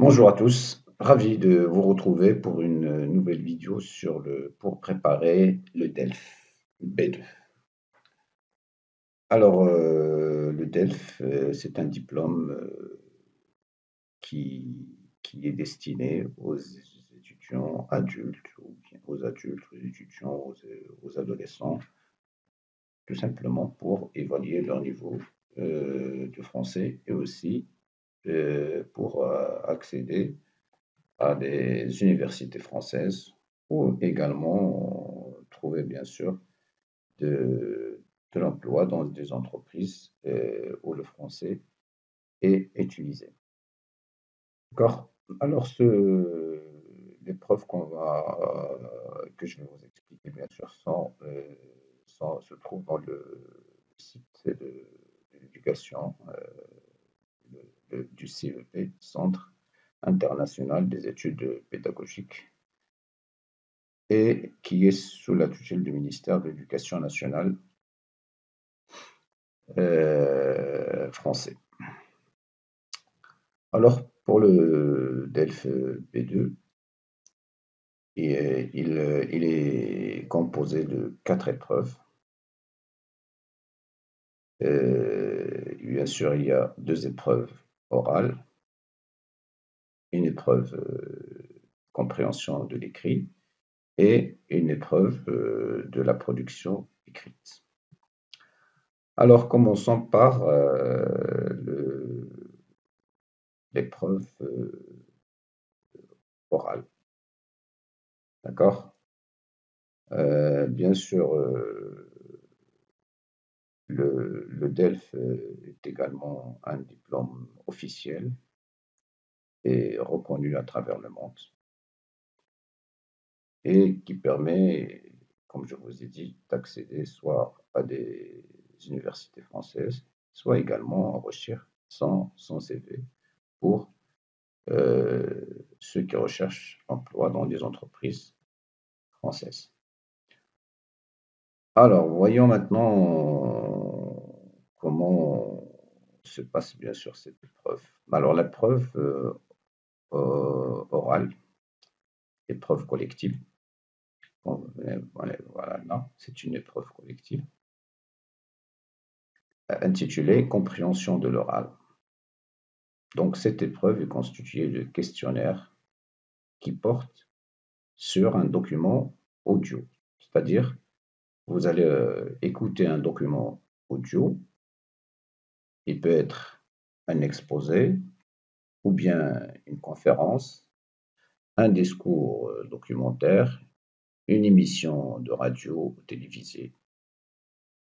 Bonjour à tous, ravi de vous retrouver pour une nouvelle vidéo pour préparer le DELF B2. Alors, le DELF, c'est un diplôme qui, qui est destiné aux étudiants adultes, ou bien aux adultes, aux étudiants, aux adolescents, tout simplement pour évaluer leur niveau de français et aussi pour accéder à des universités françaises ou également trouver bien sûr de l'emploi dans des entreprises où le français est utilisé. D'accord? Alors, l'épreuve que je vais vous expliquer bien sûr se trouve dans le site de l'éducation du CEP, Centre international des études pédagogiques, et qui est sous la tutelle du ministère de l'Éducation nationale français. Alors, pour le DELF B2, il est composé de 4 épreuves. Bien sûr, il y a 2 épreuves orales, une épreuve compréhension de l'écrit et une épreuve de la production écrite. Alors, commençons par l'épreuve orale. D'accord? Bien sûr, le DELF est également un diplôme officiel et reconnu à travers le monde et qui permet, comme je vous ai dit, d'accéder soit à des universités françaises, soit également enrichir son CV pour ceux qui recherchent emploi dans des entreprises françaises. Alors, voyons maintenant comment se passe bien sûr cette épreuve. Alors, l'épreuve orale, épreuve collective, voilà, non, c'est une épreuve collective intitulée Compréhension de l'oral. Donc, cette épreuve est constituée de questionnaires qui portent sur un document audio, c'est-à-dire vous allez écouter un document audio. Il peut être un exposé ou bien une conférence, un discours documentaire, une émission de radio ou télévisée.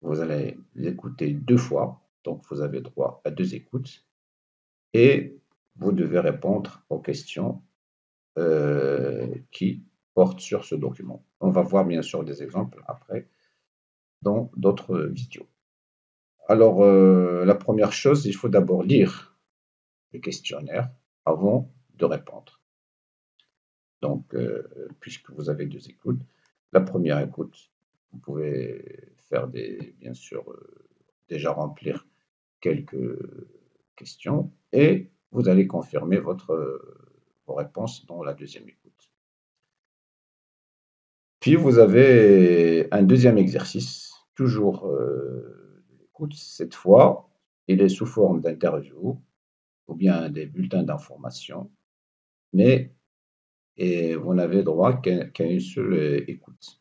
Vous allez l'écouter 2 fois, donc vous avez droit à 2 écoutes et vous devez répondre aux questions qui portent sur ce document. On va voir bien sûr des exemples après dans d'autres vidéos. Alors, la première chose, il faut d'abord lire le questionnaire avant de répondre. Donc, puisque vous avez 2 écoutes, la première écoute, vous pouvez faire bien sûr, déjà remplir quelques questions et vous allez confirmer vos réponses dans la deuxième écoute. Puis vous avez un deuxième exercice, toujours de l'écoute. Cette fois, il est sous forme d'interview ou bien des bulletins d'information, mais vous n'avez droit qu'à une seule écoute.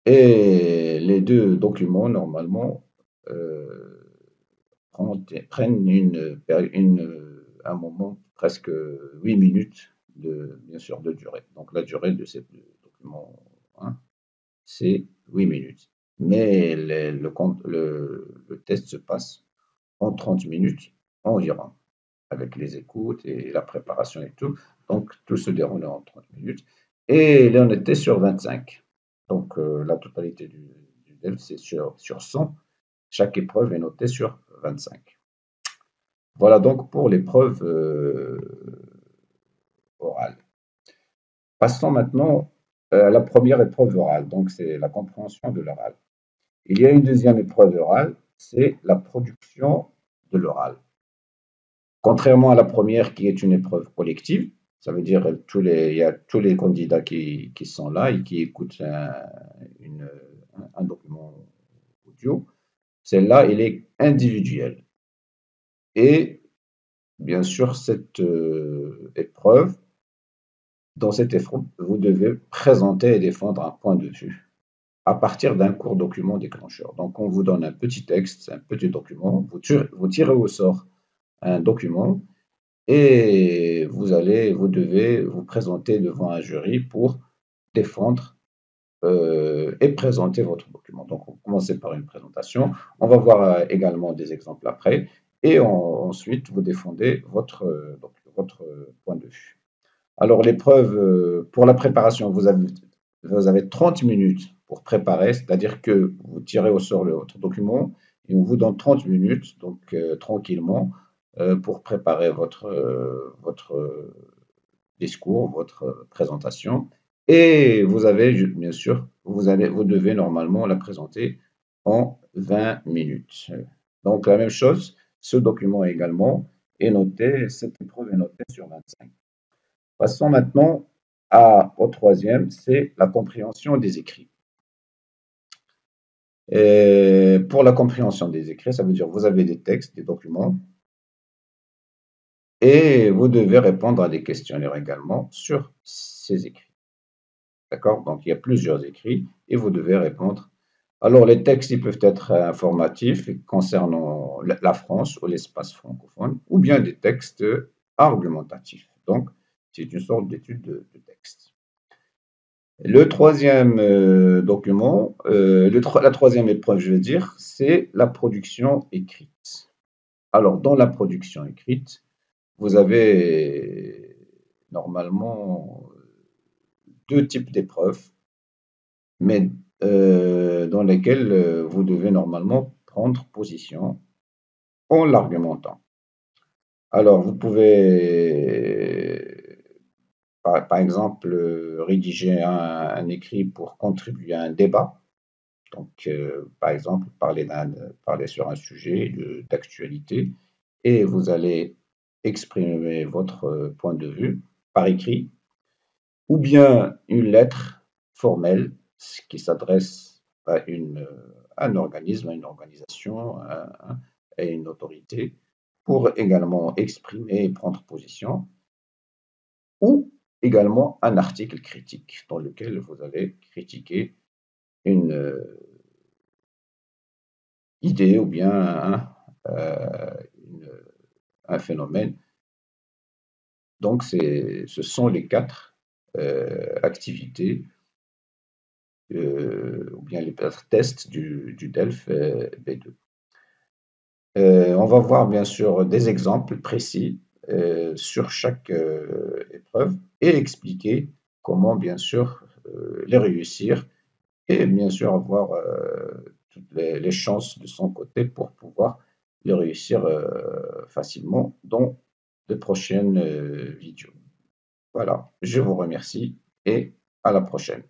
Et les deux documents, normalement, euh, prennent un moment presque 8 minutes, bien sûr, de durée. Donc la durée de ces documents, hein, c'est 8 minutes. Mais le test se passe en 30 minutes environ, avec les écoutes et la préparation et tout. Donc tout se déroule en 30 minutes. Et là, on était sur 25. Donc la totalité du DELF, c'est sur 100. Chaque épreuve est notée sur 25. Voilà donc pour l'épreuve orale. Passons maintenant à la première épreuve orale, donc c'est la compréhension de l'oral. Il y a une deuxième épreuve orale, c'est la production de l'oral. Contrairement à la première qui est une épreuve collective, ça veut dire il y a tous les candidats qui sont là et qui écoutent un document audio. Celle-là, elle est individuelle. Et bien sûr, cette épreuve, dans cette épreuve, vous devez présenter et défendre un point de vue à partir d'un court document déclencheur. Donc, on vous donne un petit texte, un petit document, vous tirez au sort un document et vous devez vous présenter devant un jury pour défendre et présenter votre document. Donc, on va commencer par une présentation. On va voir également des exemples après. Et ensuite, vous défendez votre point de vue. Alors, l'épreuve, pour la préparation, vous avez 30 minutes pour préparer, c'est-à-dire que vous tirez au sort votre document et on vous donne 30 minutes, donc tranquillement, pour préparer votre discours, votre présentation. Et vous avez, bien sûr, vous devez normalement la présenter en 20 minutes. Donc, la même chose, ce document également est noté, cette épreuve est notée sur 25. Passons maintenant au troisième, c'est la compréhension des écrits. Et pour la compréhension des écrits, ça veut dire que vous avez des textes, des documents, et vous devez répondre à des questionnaires également sur ces écrits. D'accord? Donc, il y a plusieurs écrits et vous devez répondre. Alors, les textes, ils peuvent être informatifs concernant la France ou l'espace francophone, ou bien des textes argumentatifs. Donc, c'est une sorte d'étude de texte. Le troisième document, la troisième épreuve, je veux dire, c'est la production écrite. Alors, dans la production écrite, vous avez normalement deux types d'épreuves, mais dans lesquelles vous devez normalement prendre position en l'argumentant. Alors, vous pouvez, par exemple, rédiger un écrit pour contribuer à un débat. Donc, par exemple, parler sur un sujet d'actualité et vous allez exprimer votre point de vue par écrit, ou bien une lettre formelle qui s'adresse à un organisme, à une organisation, à une autorité, pour également exprimer et prendre position, ou également un article critique dans lequel vous allez critiquer une idée ou bien un phénomène. Donc, ce sont les quatre activités ou bien les quatre tests du DELF B2. On va voir bien sûr des exemples précis sur chaque épreuve et expliquer comment bien sûr les réussir et bien sûr avoir toutes les chances de son côté pour pouvoir les réussir facilement dans de prochaines vidéos. Voilà, je vous remercie et à la prochaine.